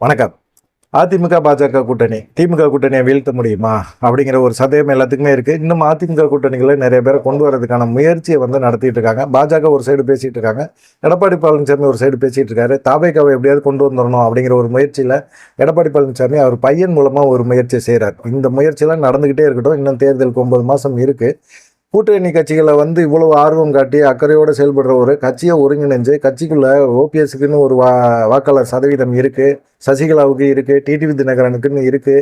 வணக்கம். அதிமுக பாஜக கூட்டணி திமுக கூட்டணியை வீழ்த்த முடியுமா அப்படிங்கிற ஒரு சந்தேகம் எல்லாத்துக்குமே இருக்கு. இன்னும் அதிமுக கூட்டணிகளை நிறைய பேரை கொண்டு வரதுக்கான முயற்சியை நடத்திட்டு இருக்காங்க. பாஜக ஒரு சைடு பேசிட்டு இருக்காங்க, எடப்பாடி பழனிசாமி ஒரு சைடு பேசிட்டு இருக்காரு. தாவேகாவை எப்படியாவது கொண்டு வந்துடணும் அப்படிங்கிற ஒரு முயற்சியில எடப்பாடி பழனிசாமி அவர் பையன் மூலமா ஒரு முயற்சியை செய்யறாரு. இந்த முயற்சியெல்லாம் நடந்துகிட்டே இருக்கட்டும். இன்னும் தேர்தலுக்கு 9 மாசம் இருக்கு. கூட்டணி கட்சிகளை இவ்வளவு ஆர்வம் காட்டி அக்கறையோடு செயல்படுற ஒரு கட்சியை ஒருங்கிணைஞ்சு கட்சிக்குள்ள ஓபிஎஸ்க்குன்னு ஒரு வாக்காளர் சதவீதம் இருக்கு, சசிகலாவுக்கு இருக்கு, டிடிவி தினகரனுக்குன்னு இருக்கு.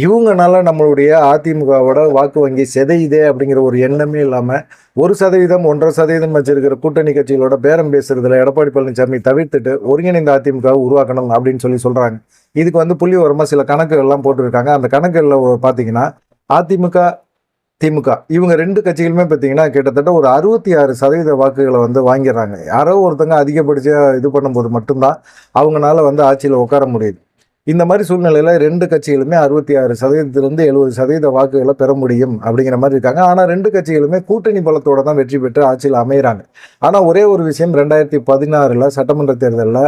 இவங்கனால நம்மளுடைய அதிமுகவோட வாக்கு வங்கி சிதையுதே அப்படிங்கிற ஒரு எண்ணமே இல்லாம 1%, 1.5% வச்சிருக்கிற கூட்டணி கட்சிகளோட பேரம் பேசுறதுல எடப்பாடி பழனிசாமி தவிர்த்துட்டு ஒருங்கிணைந்த அதிமுக உருவாக்கணும் அப்படின்னு சொல்றாங்க. இதுக்கு புள்ளி வரமா சில கணக்குகள் எல்லாம் போட்டிருக்காங்க. அந்த கணக்குகள்ல பாத்தீங்கன்னா அதிமுக திமுக இவங்க 2 கட்சிகளுமே பார்த்தீங்கன்னா கிட்டத்தட்ட ஒரு 66% வாக்குகளை வாங்கிடுறாங்க. யாரோ ஒருத்தங்க அதிகப்படியாக இது பண்ணும்போது மட்டும்தான் அவங்களால ஆட்சியில் உட்கார முடியுது. இந்த மாதிரி சூழ்நிலையில் 2 கட்சிகளுமே 66%லேருந்து 70% வாக்குகளை பெற முடியும் அப்படிங்கிற மாதிரி இருக்காங்க. ஆனால் 2 கட்சிகளுமே கூட்டணி பலத்தோட தான் வெற்றி பெற்று ஆட்சியில் அமைகிறாங்க. ஆனால் ஒரே ஒரு விஷயம், 2016 சட்டமன்ற தேர்தலில்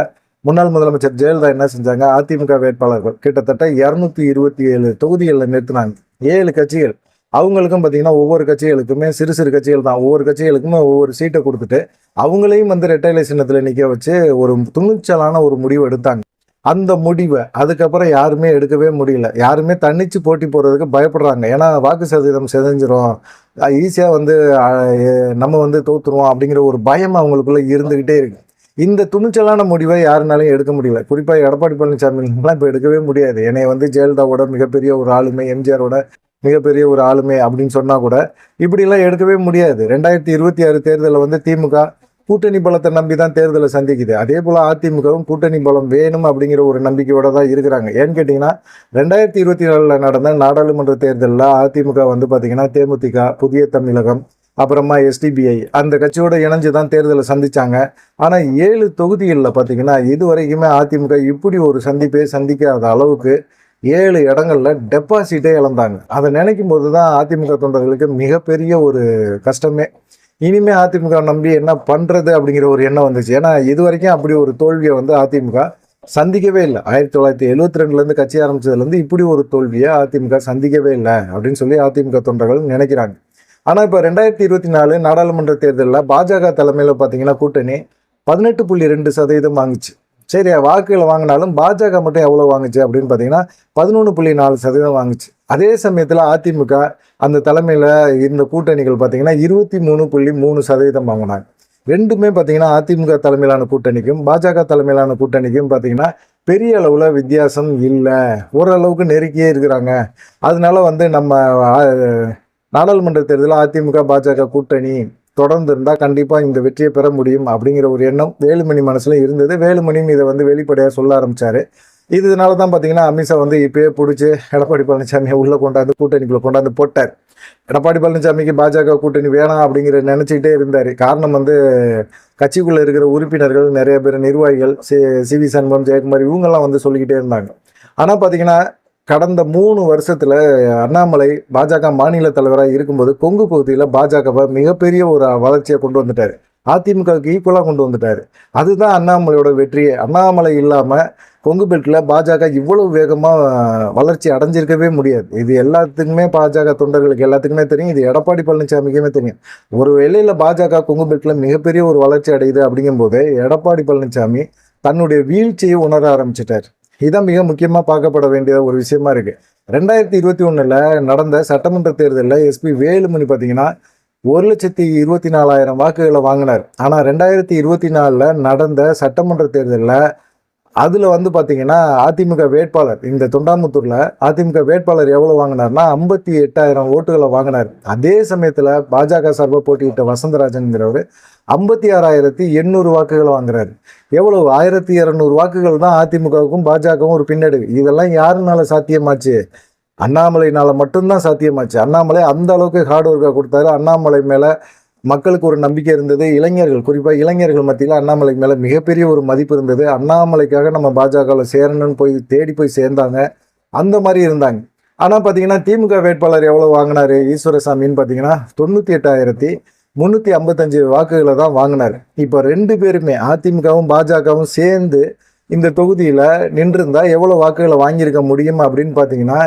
முன்னாள் முதலமைச்சர் ஜெயலலிதா என்ன செஞ்சாங்க, அதிமுக வேட்பாளர்கள் கிட்டத்தட்ட 227 தொகுதிகளில் நிறுத்தினாங்க. 7 கட்சிகள் அவங்களுக்கும் பார்த்தீங்கன்னா ஒவ்வொரு கட்சிகளுக்குமே சிறு சிறு கட்சிகள் தான், ஒவ்வொரு கட்சிகளுக்குமே ஒவ்வொரு சீட்டை கொடுத்துட்டு அவங்களையும் இரட்டை இலை சின்னத்தில் நிற்க வச்சு ஒரு துணிச்சலான ஒரு முடிவு எடுத்தாங்க. அந்த முடிவை அதுக்கப்புறம் யாருமே எடுக்கவே முடியல. யாருமே தன்னிச்சு போட்டி போடுறதுக்கு பயப்படுறாங்க. ஏன்னா வாக்கு சதவீதம் சிதைஞ்சிரும், ஈஸியாக நம்ம தோத்துருவோம் அப்படிங்கிற ஒரு பயம் அவங்களுக்குள்ள இருந்துகிட்டே இருக்கு. இந்த துணிச்சலான முடிவை யாருனாலையும் எடுக்க முடியல. குறிப்பாக எடப்பாடி பழனிசாமிலாம் இப்போ எடுக்கவே முடியாது. என்னை ஜெயலலிதாவோட மிகப்பெரிய ஒரு ஆளுமை, எம்ஜிஆரோட மிகப்பெரிய ஒரு ஆளுமை அப்படின்னு சொன்னா கூட இப்படிலாம் எடுக்கவே முடியாது. 2026 தேர்தலில் திமுக கூட்டணி பலத்தை நம்பி தான் தேர்தலை சந்திக்குது. அதே போல அதிமுகவும் கூட்டணி பலம் வேணும் அப்படிங்கிற ஒரு நம்பிக்கையோட தான் இருக்கிறாங்க. ஏன்னு கேட்டீங்கன்னா 2024 நடந்த நாடாளுமன்ற தேர்தலில் அதிமுக பார்த்தீங்கன்னா தேமுதிக, புதிய தமிழகம், அப்புறமா எஸ்டிபிஐ அந்த கட்சியோட இணைஞ்சு தான் தேர்தலை சந்திச்சாங்க. ஆனால் 7 தொகுதிகளில் பார்த்தீங்கன்னா இது வரைக்குமே அதிமுக இப்படி ஒரு சந்திப்பே சந்திக்காத அளவுக்கு 7 இடங்கள்ல டெபாசிட்டே இழந்தாங்க. அதை நினைக்கும் போது தான் அதிமுக தொண்டர்களுக்கு மிகப்பெரிய ஒரு கஷ்டமே. இனிமே அதிமுக நம்பி என்ன பண்றது அப்படிங்கிற ஒரு எண்ணம் வந்துச்சு. ஏன்னா இது வரைக்கும் அப்படி ஒரு தோல்வியை அதிமுக சந்திக்கவே இல்லை. 1972 கட்சி ஆரம்பிச்சதுலேருந்து இப்படி ஒரு தோல்வியை அதிமுக சந்திக்கவே இல்லை அப்படின்னு சொல்லி அதிமுக தொண்டர்கள் நினைக்கிறாங்க. ஆனால் இப்போ 2024 நாடாளுமன்ற தேர்தலில் பாஜக தலைமையில் பார்த்தீங்கன்னா கூட்டணி 18.2% வாங்குச்சு. சரி, வாக்குகளை வாங்கினாலும் பாஜக மட்டும் எவ்வளோ வாங்குச்சு அப்படின்னு பார்த்தீங்கன்னா 11.4% வாங்குச்சு. அதே சமயத்தில் அதிமுக அந்த தலைமையில் இருந்த கூட்டணிகள் பார்த்தீங்கன்னா 23.3% வாங்கினாங்க. ரெண்டுமே பார்த்தீங்கன்னா அதிமுக தலைமையிலான கூட்டணிக்கும் பாஜக தலைமையிலான கூட்டணிக்கும் பார்த்தீங்கன்னா பெரிய அளவில் வித்தியாசம் இல்லை, ஓரளவுக்கு நெருக்கியே இருக்கிறாங்க. அதனால நம்ம நாடாளுமன்ற தேர்தலில் அதிமுக பாஜக கூட்டணி தொடர்ந்து இருந்தால் கண்டிப்பாக இந்த வெற்றியை பெற முடியும் அப்படிங்கிற ஒரு எண்ணம் வேலுமணி மனசுல இருந்தது. வேலுமணியும் இதை வெளிப்படையாக சொல்ல ஆரம்பிச்சாரு. இதனால தான் பார்த்தீங்கன்னா அமித்ஷா இப்பயே பிடிச்சி எடப்பாடி பழனிசாமியை உள்ள கொண்டாந்து கூட்டணிக்குள்ள கொண்டாந்து போட்டார். எடப்பாடி பழனிசாமிக்கு பாஜக கூட்டணி வேணாம் அப்படிங்கிற நினைச்சுக்கிட்டே இருந்தார். காரணம் கட்சிக்குள்ள இருக்கிற உறுப்பினர்கள் நிறைய பேர், நிர்வாகிகள், சி.வி. சண்முகம், ஜெயக்குமார் இவங்கெல்லாம் சொல்லிக்கிட்டே இருந்தாங்க. ஆனால் பார்த்தீங்கன்னா கடந்த 3 வருஷத்துல அண்ணாமலை பாஜக மாநில தலைவராக இருக்கும்போது கொங்கு பகுதியில் பாஜகவை மிகப்பெரிய ஒரு வளர்ச்சியை கொண்டு வந்துட்டாரு. அதிமுகவுக்கு ஈக்குவலாக கொண்டு வந்துட்டாரு. அதுதான் அண்ணாமலையோட வெற்றியே. அண்ணாமலை இல்லாமல் கொங்கு பெல்ட்டில் பாஜக இவ்வளவு வேகமாக வளர்ச்சி அடைஞ்சிருக்கவே முடியாது. இது எல்லாத்துக்குமே பாஜக தொண்டர்களுக்கு எல்லாத்துக்குமே தெரியும். இது எடப்பாடி பழனிசாமிக்குமே தெரியும். ஒரு வேளையில் பாஜக கொங்கு பெல்ட்டில் மிகப்பெரிய ஒரு வளர்ச்சி அடையுது அப்படிங்கும்போது எடப்பாடி பழனிசாமி தன்னுடைய வீழ்ச்சியை உணர ஆரம்பிச்சிட்டார். இதான் மிக முக்கியமாக பார்க்கப்பட வேண்டிய ஒரு விஷயமா இருக்கு. 2021 நடந்த சட்டமன்ற தேர்தலில் எஸ்பி வேலுமணி பார்த்தீங்கன்னா 1,24,000 வாக்குகளை வாங்கினார். ஆனால் 2024 நடந்த சட்டமன்ற தேர்தலில் அதில் பார்த்தீங்கன்னா அதிமுக வேட்பாளர் இந்த தொண்டாமுத்தூரில் அதிமுக வேட்பாளர் எவ்வளோ வாங்கினார்னா 58,000 ஓட்டுகளை வாங்கினார். அதே சமயத்தில் பாஜக சார்பாக போட்டியிட்ட வசந்தராஜன்கிறவர் 56,800 வாக்குகளை வாங்குறாரு. எவ்வளவு 1,200 வாக்குகள் தான் அதிமுகவுக்கும் பாஜகவும் ஒரு பின்னடைவு. இதெல்லாம் யாருனால சாத்தியமாச்சு? அண்ணாமலைனால மட்டும்தான் சாத்தியமாச்சு. அண்ணாமலை அந்த அளவுக்கு ஹார்ட் ஒர்க்காக கொடுத்தாரு. அண்ணாமலை மேலே மக்களுக்கு ஒரு நம்பிக்கை இருந்தது. இளைஞர்கள், குறிப்பாக இளைஞர்கள் மத்தியில் அண்ணாமலை மேலே மிகப்பெரிய ஒரு மதிப்பு இருந்தது. அண்ணாமலைக்காக நம்ம பாஜகவில் சேரணும்னு தேடி போய் சேர்ந்தாங்க. அந்த மாதிரி இருந்தாங்க. ஆனால் பார்த்தீங்கன்னா திமுக வேட்பாளர் எவ்வளோ வாங்கினாரு ஈஸ்வரசாமின்னு பார்த்தீங்கன்னா 98,355 வாக்குகளை தான் வாங்கினார். இப்போ 2 பேருமே அதிமுகவும் பாஜகவும் சேர்ந்து இந்த தொகுதியில் நின்றிருந்தா எவ்வளோ வாக்குகளை வாங்கியிருக்க முடியும் அப்படின்னு பார்த்தீங்கன்னா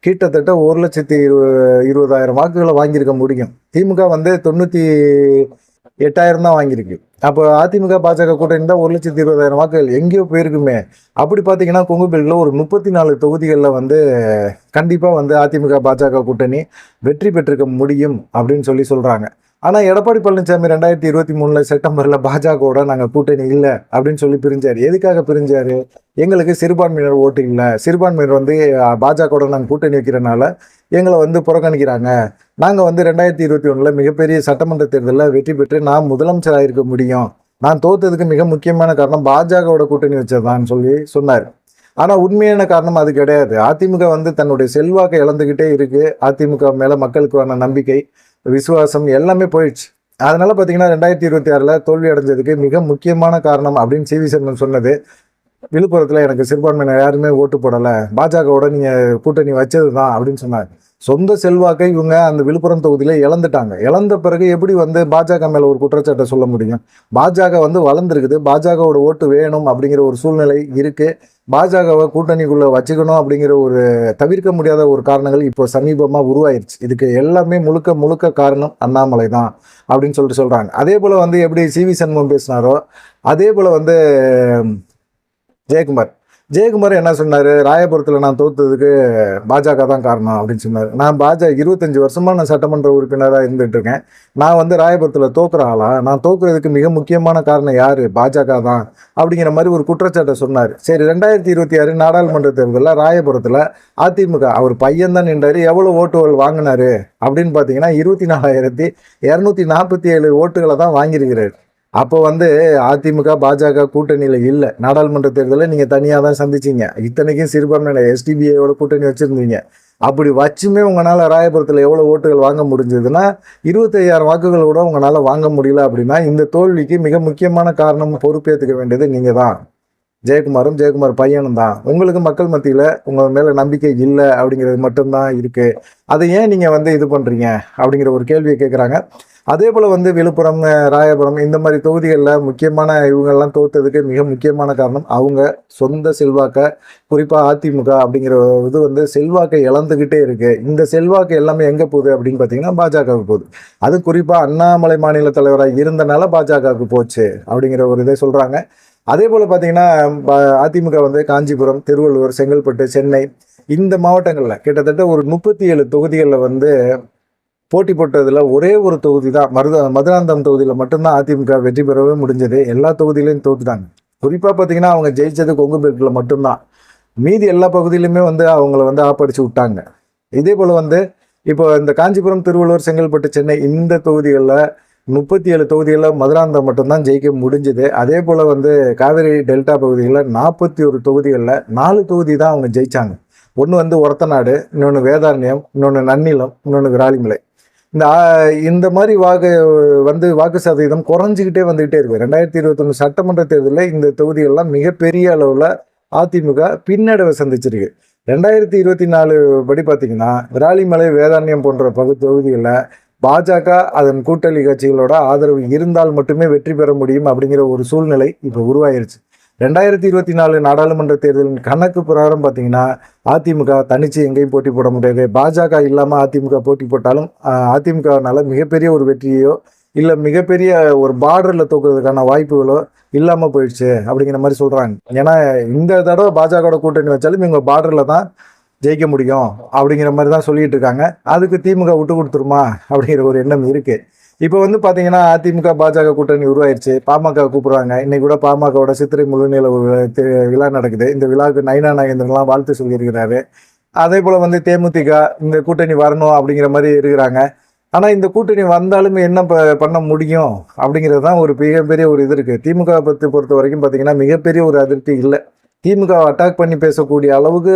கிட்டத்தட்ட 1,20,000 வாக்குகளை வாங்கியிருக்க முடியும். திமுக வந்து 98,000 தான் வாங்கியிருக்கு. அப்போ அதிமுக பாஜக கூட்டணி தான் 1,20,000 வாக்குகள் எங்கேயோ போயிருக்குமே. அப்படி பார்த்தீங்கன்னா கொங்கு பெல்ட்டில் ஒரு 34 தொகுதிகளில் வந்து கண்டிப்பாக வந்து அதிமுக பாஜக கூட்டணி வெற்றி பெற்றிருக்க முடியும் அப்படின்னு சொல்கிறாங்க. ஆனால் எடப்பாடி பழனிசாமி 2023 செப்டம்பரில் பாஜகவோட நாங்கள் கூட்டணி இல்லை அப்படின்னு சொல்லி பிரிஞ்சார். எதுக்காக பிரிஞ்சார்? எங்களுக்கு சிறுபான்மையினர் ஓட்டு இல்லை, சிறுபான்மையினர் வந்து பாஜகவோட நாங்கள் கூட்டணி வைக்கிறனால எங்களை வந்து புறக்கணிக்கிறாங்க, நாங்கள் வந்து 2021 மிகப்பெரிய சட்டமன்ற தேர்தலில் வெற்றி பெற்று நான் முதலமைச்சராக இருக்க முடியும், நான் தோத்ததுக்கு மிக முக்கியமான காரணம் பாஜகவோட கூட்டணி வச்சதான்னு சொன்னார். ஆனால் உண்மையான காரணம் அது கிடையாது. அதிமுக வந்து தன்னுடைய செல்வாக்கை இழந்துக்கிட்டே இருக்கு. அதிமுக மேலே மக்களுக்கான நம்பிக்கை, விசுவாசம் எல்லாமே போயிடுச்சு. அதனால பார்த்தீங்கன்னா 2026 தோல்வி அடைஞ்சதுக்கு மிக முக்கியமான காரணம் அப்படின்னு சிவி சண்முகம் சொன்னது, விழுப்புரத்தில் எனக்கு சிறுபான்மையினர் யாருமே ஓட்டு போடலை, பாஜகவோட நீங்கள் கூட்டணி வச்சது தான் அப்படின்னு சொன்னார். சொந்த செல்வாக்கை இவங்க அந்த விழுப்புரம் தொகுதியில் இழந்துட்டாங்க. இழந்த பிறகு எப்படி வந்து பாஜக மேலே ஒரு குற்றச்சாட்டை சொல்ல முடியும்? பாஜக வந்து வளர்ந்துருக்குது, பாஜகவோட ஓட்டு வேணும் அப்படிங்கிற ஒரு சூழ்நிலை இருக்குது. பாஜகவை கூட்டணிக்குள்ளே வச்சுக்கணும் அப்படிங்கிற ஒரு தவிர்க்க முடியாத ஒரு காரணங்கள் இப்போ சமீபமாக உருவாயிருச்சு. இதுக்கு எல்லாமே முழுக்க காரணம் அண்ணாமலை தான் அப்படின்னு சொல்கிறாங்க. அதே போல் வந்து எப்படி சிவி சண்முகம் பேசினாரோ அதே போல் வந்து ஜெயக்குமார் என்ன சொன்னார்? ராயபுரத்தில் நான் தோத்ததுக்கு பாஜக தான் காரணம் அப்படின்னு சொன்னார். நான் 25 வருஷமாக நான் சட்டமன்ற உறுப்பினராக இருந்துகிட்டு இருக்கேன். நான் வந்து ராயபுரத்தில் தோக்குற ஆளா? நான் தோக்குறதுக்கு மிக முக்கியமான காரணம் யார்? பாஜக தான் அப்படிங்கிற மாதிரி ஒரு குற்றச்சாட்டை சொன்னார். சரி, 2026 நாடாளுமன்ற தேர்தலில் ராயபுரத்தில் அதிமுக அவர் பையன் தான் நின்றார். எவ்வளோ ஓட்டுகள் வாங்கினார் அப்படின்னு பார்த்தீங்கன்னா 24,247 ஓட்டுகளை தான் வாங்கியிருக்கிறார். அப்போ வந்து அதிமுக பாஜக கூட்டணியில் இல்லை. நாடாளுமன்ற தேர்தலில் நீங்கள் தனியாக தான் சந்திச்சிங்க. இத்தனைக்கும் சிறுபான்மையினர் எஸ்டிபிஐயோட கூட்டணி வச்சுருந்தீங்க. அப்படி வச்சுமே உங்களால் ராயபுரத்தில் எவ்வளோ ஓட்டுகள் வாங்க முடிஞ்சதுன்னா 25,000 வாக்குகள் கூட உங்களால் வாங்க முடியல. அப்படின்னா இந்த தோல்விக்கு மிக முக்கியமான காரணம், பொறுப்பேற்றுக்க வேண்டியது நீங்கள் தான். ஜெயக்குமார் பையனும் தான். உங்களுக்கு மக்கள் மத்தியில் உங்கள் மேலே நம்பிக்கை இல்லை அப்படிங்கிறது மட்டும்தான் இருக்குது. அதை ஏன் நீங்கள் வந்து இது பண்ணுறீங்க அப்படிங்கிற ஒரு கேள்வியை கேட்குறாங்க. அதே போல் வந்து விழுப்புரம், ராயபுரம் இந்த மாதிரி தொகுதிகளில் முக்கியமான இவங்கெல்லாம் தோற்றதுக்கு மிக முக்கியமான காரணம் அவங்க சொந்த செல்வாக்கை, குறிப்பாக அதிமுக அப்படிங்கிற இது வந்து செல்வாக்கை இழந்துக்கிட்டே இருக்குது. இந்த செல்வாக்கு எல்லாமே எங்கே போகுது அப்படின்னு பார்த்தீங்கன்னா பாஜகவுக்கு போகுது. அது குறிப்பாக அண்ணாமலை மாநில தலைவராக இருந்தனால பாஜகவுக்கு போச்சு அப்படிங்கிற ஒரு இதை சொல்கிறாங்க. அதே போல் பார்த்தீங்கன்னா அதிமுக வந்து காஞ்சிபுரம், திருவள்ளூர், செங்கல்பட்டு, சென்னை இந்த மாவட்டங்களில் கிட்டத்தட்ட ஒரு 37 தொகுதிகளில் வந்து போட்டி போட்டதில் ஒரே ஒரு தொகுதி தான் மதுராந்தகம் தொகுதியில் மட்டும்தான் அதிமுக வெற்றி பெறவே முடிஞ்சது. எல்லா தொகுதியிலையும் தோத்துட்டாங்க. குறிப்பாக பார்த்தீங்கன்னா அவங்க ஜெயிச்சது கொங்கு பெல்ட்டில் மட்டும்தான். மீதி எல்லா பகுதியிலுமே வந்து அவங்கள வந்து ஆப்படிச்சு விட்டாங்க. இதே போல் வந்து இப்போ இந்த காஞ்சிபுரம், திருவள்ளூர், செங்கல்பட்டு, சென்னை இந்த தொகுதிகளில் 37 தொகுதிகளில் மதுராந்தகம் மட்டும்தான் ஜெயிக்க முடிஞ்சது. அதே போல் வந்து காவிரி டெல்டா பகுதிகளில் 41 தொகுதிகளில் 4 தொகுதி தான் அவங்க ஜெயித்தாங்க. ஒன்று வந்து ஒரத்தநாடு, இன்னொன்று வேதாரண்யம், இன்னொன்று நன்னிலம், இன்னொன்று விராலிமலை. இந்த மாதிரி வாக்கு சதவீதம் குறைஞ்சிக்கிட்டே வந்துகிட்டே இருக்கு. 2021 சட்டமன்ற தேர்தலில் இந்த தொகுதிகள்லாம் மிகப்பெரிய அளவில் அதிமுக பின்னடைவை சந்திச்சிருக்கு. 2024 படி பார்த்தீங்கன்னா விராலிமலை, வேதாரண்யம் போன்ற தொகுதிகளில் பாஜக அதன் கூட்டணி கட்சிகளோட ஆதரவு இருந்தால் மட்டுமே வெற்றி பெற முடியும் அப்படிங்கிற ஒரு சூழ்நிலை இப்போ உருவாயிருச்சு. 2024 நாடாளுமன்ற தேர்தலின் கணக்கு பிரகாரம் பார்த்தீங்கன்னா அதிமுக தனிச்சு எங்கேயும் போட்டி போட முடியாது. பாஜக இல்லாமல் அதிமுக போட்டி போட்டாலும் அதிமுகனால மிகப்பெரிய ஒரு வெற்றியோ இல்லை மிகப்பெரிய ஒரு பார்டரில் தோக்குறதுக்கான வாய்ப்புகளோ இல்லாமல் போயிடுச்சு அப்படிங்கிற மாதிரி சொல்கிறாங்க. ஏன்னா இந்த தடவை பாஜகவோட கூட்டணி வச்சாலும் இவங்க பார்டரில் தான் ஜெயிக்க முடியும் அப்படிங்கிற மாதிரி தான் சொல்லிட்டு இருக்காங்க. அதுக்கு திமுக விட்டு கொடுத்துருமா அப்படிங்கிற ஒரு எண்ணம் இருக்குது. இப்போ வந்து பார்த்தீங்கன்னா அதிமுக பாஜக கூட்டணி உருவாயிருச்சு. பாமக கூப்பிடுறாங்க. இன்னைக்கு கூட பாமகவோட சித்திரை முழுநில ஒரு விழா நடக்குது. இந்த விழாவுக்கு நயினா நாகேந்திரன்லாம் வாழ்த்து சொல்லியிருக்கிறாரு. அதே போல் வந்து தேமுதிக இந்த கூட்டணி வரணும் அப்படிங்கிற மாதிரி இருக்கிறாங்க. ஆனால் இந்த கூட்டணி வந்தாலுமே என்ன பண்ண முடியும் அப்படிங்கிறது தான் ஒரு மிகப்பெரிய ஒரு இது இருக்குது. திமுக பொறுத்த வரைக்கும் பார்த்தீங்கன்னா மிகப்பெரிய ஒரு அதிருப்தி இல்லை. திமுக அட்டாக் பண்ணி பேசக்கூடிய அளவுக்கு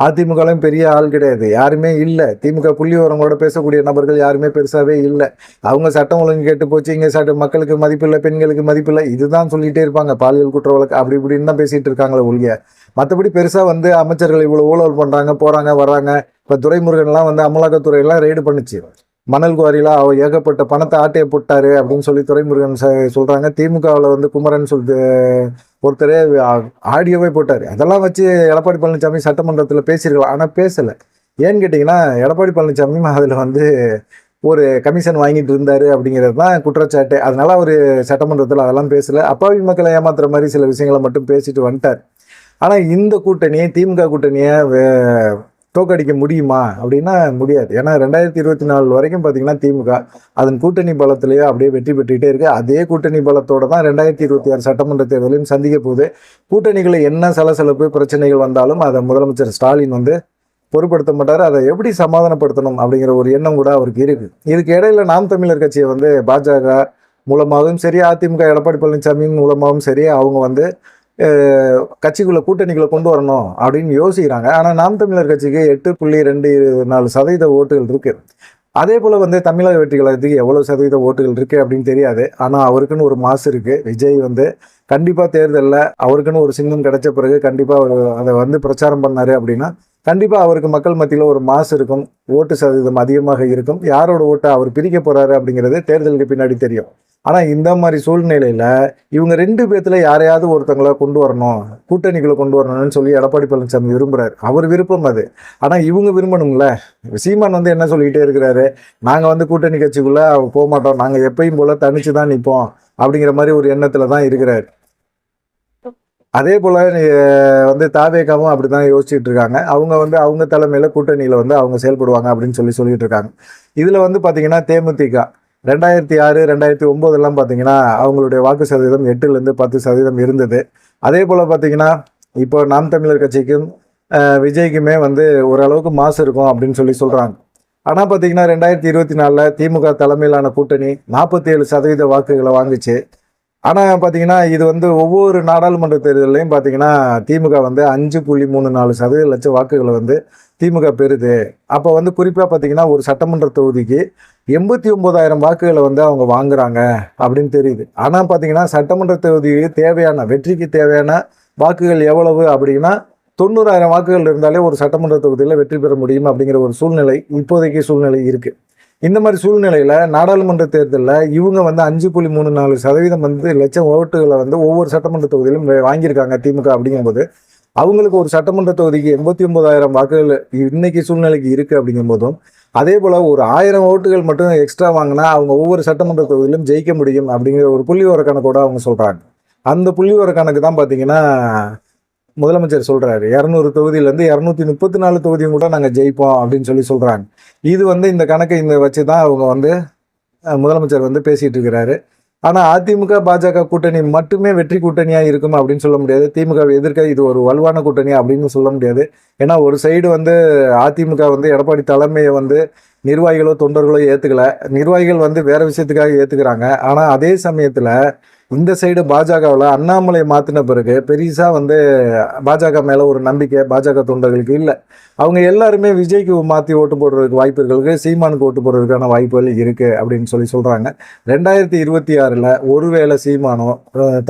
அதிமுகலையும் பெரிய ஆள் கிடையாது, யாருமே இல்லை. திமுக புள்ளி விவரங்களோட பேசக்கூடிய நபர்கள் யாருமே பெருசாகவே இல்லை. அவங்க சட்டம் ஒழுங்கு கேட்டு போச்சு, இங்கே மக்களுக்கு மதிப்பில்லை, பெண்களுக்கு மதிப்பில்லை, இதுதான் சொல்லிகிட்டே இருப்பாங்க. பாலியல் குற்ற வழக்கு அப்படி இப்படின்னு தான் பேசிகிட்டு இருக்காங்களே ஒழிய மற்றபடி பெருசாக வந்து அமைச்சர்கள் இவ்வளோ ஊழல் பண்ணுறாங்க, போகிறாங்க, வர்றாங்க. இப்போ துரைமுருகன்லாம் வந்து அமலாக்கத்துறையெல்லாம் ரெய்டு பண்ணுச்சு. மணல் குவாரியில அவர் ஏகப்பட்ட பணத்தை ஆட்டையை போட்டாரு அப்படின்னு சொல்லி துரைமுருகன் சொல்றாங்க. திமுகவில் வந்து குமரன் சொல்லிட்டு ஒருத்தரே ஆடியோவே போட்டாரு. அதெல்லாம் வச்சு எடப்பாடி பழனிசாமி சட்டமன்றத்தில் பேசியிருக்கலாம், ஆனால் பேசலை. ஏன்னு கேட்டிங்கன்னா எடப்பாடி பழனிசாமியும் அதில் வந்து ஒரு கமிஷன் வாங்கிட்டு இருந்தாரு அப்படிங்கிறது தான் குற்றச்சாட்டு. அதனால அவர் சட்டமன்றத்தில் அதெல்லாம் பேசலை. அப்பாவி மக்களை ஏமாத்துற மாதிரி சில விஷயங்களை மட்டும் பேசிட்டு வந்துட்டார். ஆனால் இந்த கூட்டணியை, திமுக கூட்டணியை தோக்கடிக்க முடியுமா அப்படின்னா முடியாது. ஏன்னா 2024 வரைக்கும் பார்த்தீங்கன்னா திமுக அதன் கூட்டணி பலத்திலேயே அப்படியே வெற்றி பெற்றுக்கிட்டே இருக்கு. அதே கூட்டணி பலத்தோட தான் 2026 சட்டமன்ற தேர்தலையும் சந்திக்க போகுது. கூட்டணிகளை என்ன சலசலப்பு பிரச்சனைகள் வந்தாலும் அதை முதலமைச்சர் ஸ்டாலின் வந்து பொருட்படுத்த மாட்டார். அதை எப்படி சமாதானப்படுத்தணும் அப்படிங்கிற ஒரு எண்ணம் கூட அவருக்கு இருக்கு. இதுக்கு இடையில நாம் தமிழர் கட்சியை வந்து பாஜக மூலமாகவும் சரி, அதிமுக எடப்பாடி பழனிசாமியின் மூலமாகவும் சரி, அவங்க வந்து கட்சிக்குள்ள கூட்டணிகளை கொண்டு வரணும் அப்படின்னு யோசிக்கிறாங்க. ஆனால் நாம் தமிழர் கட்சிக்கு 8.24% ஓட்டுகள் இருக்கு. அதே போல வந்து தமிழக வெற்றி கழகத்துக்கு எவ்வளவு சதவீத ஓட்டுகள் இருக்கு அப்படின்னு தெரியாது. ஆனால் அவருக்குன்னு ஒரு மாசு இருக்கு. விஜய் வந்து கண்டிப்பா தேர்தலில் அவருக்குன்னு ஒரு சின்னம் கிடைச்ச பிறகு கண்டிப்பா அவர் அதை வந்து பிரச்சாரம் பண்ணாரு அப்படின்னா கண்டிப்பா அவருக்கு மக்கள் மத்தியில் ஒரு மாசு இருக்கும், ஓட்டு சதவீதம் அதிகமாக இருக்கும். யாரோட ஓட்டை அவர் பிரிக்க போறாரு அப்படிங்கிறது தேர்தலுக்கு பின்னாடி தெரியும். ஆனா இந்த மாதிரி சூழ்நிலையில இவங்க 2 பேத்துல யாரையாவது ஒருத்தங்களை கொண்டு வரணும், கூட்டணிகளை கொண்டு வரணும்னு சொல்லி எடப்பாடி பழனிசாமி விரும்புறாரு. அவர் விருப்பம் அது. ஆனா இவங்க விரும்பணும்ல. சீமான் வந்து என்ன சொல்லிக்கிட்டே இருக்கிறாரு, நாங்க வந்து கூட்டணி கட்சிக்குள்ள போக மாட்டோம், நாங்க எப்பயும் போல தனிச்சுதான் நிற்போம் அப்படிங்கிற மாதிரி ஒரு எண்ணத்துல தான் இருக்கிறாரு. அதே போல வந்து தாவேகாவும் அப்படிதான் யோசிச்சுட்டு இருக்காங்க. அவங்க வந்து அவங்க தலைமையில கூட்டணியில வந்து அவங்க செயல்படுவாங்க அப்படின்னு சொல்லிட்டு இருக்காங்க. இதுல வந்து பாத்தீங்கன்னா தேமுதிக 2006, 2009 எல்லாம் பார்த்தீங்கன்னா அவங்களுடைய வாக்கு சதவீதம் 8% இருந்தது. அதே போல் பார்த்தீங்கன்னா இப்போ நாம் தமிழர் கட்சிக்கும் விஜய்க்குமே வந்து ஓரளவுக்கு மாசு இருக்கும் அப்படின்னு சொல்கிறாங்க. ஆனால் பார்த்தீங்கன்னா 2024 திமுக தலைமையிலான கூட்டணி 47% வாக்குகளை வாங்குச்சு. ஆனால் பார்த்தீங்கன்னா இது வந்து ஒவ்வொரு நாடாளுமன்ற தேர்தலையும் பார்த்தீங்கன்னா திமுக வந்து 5.34 லட்சம் வாக்குகளை வந்து திமுக பெறுது. அப்போ வந்து குறிப்பாக பார்த்தீங்கன்னா ஒரு சட்டமன்ற தொகுதிக்கு 89,000 வாக்குகளை வந்து அவங்க வாங்குறாங்க அப்படின்னு தெரியுது. ஆனால் பார்த்தீங்கன்னா சட்டமன்ற தொகுதிக்கு தேவையான வெற்றிக்கு தேவையான வாக்குகள் எவ்வளவு அப்படின்னா 90,000 வாக்குகள் இருந்தாலே ஒரு சட்டமன்ற தொகுதியில் வெற்றி பெற முடியும் அப்படிங்கிற ஒரு சூழ்நிலை இப்போதைக்கு சூழ்நிலை இருக்குது. இந்த மாதிரி சூழ்நிலையில் நாடாளுமன்ற தேர்தலில் இவங்க வந்து 5.34% வந்து லட்சம் ஓட்டுகளை வந்து ஒவ்வொரு சட்டமன்ற தொகுதியிலும் வாங்கியிருக்காங்க திமுக. அப்படிங்கும்போது அவங்களுக்கு ஒரு சட்டமன்ற தொகுதிக்கு 89,000 வாக்குகள் இன்னைக்கு சூழ்நிலைக்கு இருக்குது. அப்படிங்கும் போதும் அதே போல் ஒரு 1000 ஓட்டுகள் மட்டும் எக்ஸ்ட்ரா வாங்கினா அவங்க ஒவ்வொரு சட்டமன்ற தொகுதியிலும் ஜெயிக்க முடியும் அப்படிங்கிற ஒரு புள்ளிவிவர கணக்கோட அவங்க சொல்கிறாங்க. அந்த புள்ளிவிவர கணக்கு தான் பார்த்தீங்கன்னா முதலமைச்சர் சொல்கிறாரு 200 தொகுதியிலேருந்து 234 தொகுதியும் கூட நாங்கள் ஜெயிப்போம் அப்படின்னு சொல்கிறாங்க. இது வந்து இந்த கணக்கை வச்சு தான் அவங்க வந்து முதலமைச்சர் வந்து பேசிகிட்டு இருக்கிறாரு. ஆனால் அதிமுக பாஜக கூட்டணி மட்டுமே வெற்றி கூட்டணியாக இருக்கும் அப்படின்னு சொல்ல முடியாது. திமுகவை எதிர்க்க இது ஒரு வலுவான கூட்டணி அப்படின்னு சொல்ல முடியாது. ஏன்னா ஒரு சைடு வந்து அதிமுக வந்து எடப்பாடி தலைமையை வந்து நிர்வாகிகளோ தொண்டர்களோ ஏற்றுக்கல. நிர்வாகிகள் வந்து வேற விஷயத்துக்காக ஏற்றுக்கிறாங்க. ஆனால் அதே சமயத்தில் இந்த சைடு பாஜகவில் அண்ணாமலை மாற்றின பிறகு பெரிசா வந்து பாஜக மேலே ஒரு நம்பிக்கை பாஜக தொண்டர்களுக்கு இல்லை. அவங்க எல்லாருமே விஜய்க்கு மாற்றி ஓட்டு போடுறதுக்கு வாய்ப்பு இருக்கு, சீமானுக்கு ஓட்டு போடுறதுக்கான வாய்ப்புகள் இருக்குது அப்படின்னு சொல்கிறாங்க. 2026 ஒருவேளை சீமானோ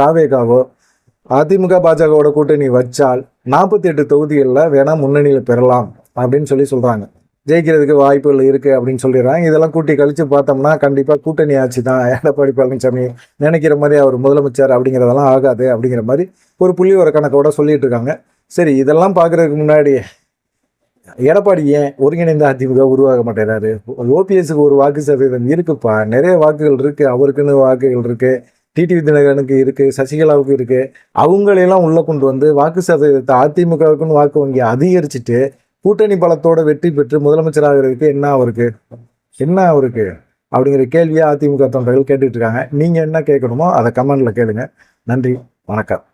தாவேகாவோ அதிமுக பாஜகவோட கூட்டணி வச்சால் 48 தொகுதிகளில் வேணா முன்னணியில் பெறலாம் அப்படின்னு சொல்கிறாங்க. ஜெயிக்கிறதுக்கு வாய்ப்புகள் இருக்குது அப்படின்னு சொல்லிடுறாங்க. இதெல்லாம் கூட்டி கழித்து பார்த்தோம்னா கண்டிப்பாக கூட்டணி ஆட்சி தான் எடப்பாடி பழனிசாமி நினைக்கிற மாதிரி அவர் முதலமைச்சர் அப்படிங்கிறதெல்லாம் ஆகாது அப்படிங்கிற மாதிரி ஒரு புள்ளிவிவர கணக்கோட சொல்லிட்டு இருக்காங்க. சரி, இதெல்லாம் பார்க்குறதுக்கு முன்னாடி எடப்பாடி ஏன் ஒருங்கிணைந்த அதிமுக உருவாக மாட்டேறாரு? ஓபிஎஸ்க்கு ஒரு வாக்கு சதவீதம் இருக்குப்பா, நிறைய வாக்குகள் இருக்குது, அவருக்குன்னு வாக்குகள் இருக்குது, டிடிவி தினகரனுக்கு இருக்குது, சசிகலாவுக்கு இருக்குது. அவங்களையெல்லாம் உள்ளே கொண்டு வந்து வாக்கு சதவீதத்தை அதிமுகவுக்குன்னு வாக்கு வங்கி அதிகரிச்சுட்டு கூட்டணி பலத்தோட வெற்றி பெற்று முதலமைச்சராகிறதுக்கு என்ன அவருக்கு அப்படிங்கிற கேள்வியை அதிமுக தொண்டர்கள் கேட்டுட்டு இருக்காங்க. நீங்கள் என்ன கேட்கணுமோ அதை கமெண்ட்ல கேளுங்க. நன்றி, வணக்கம்.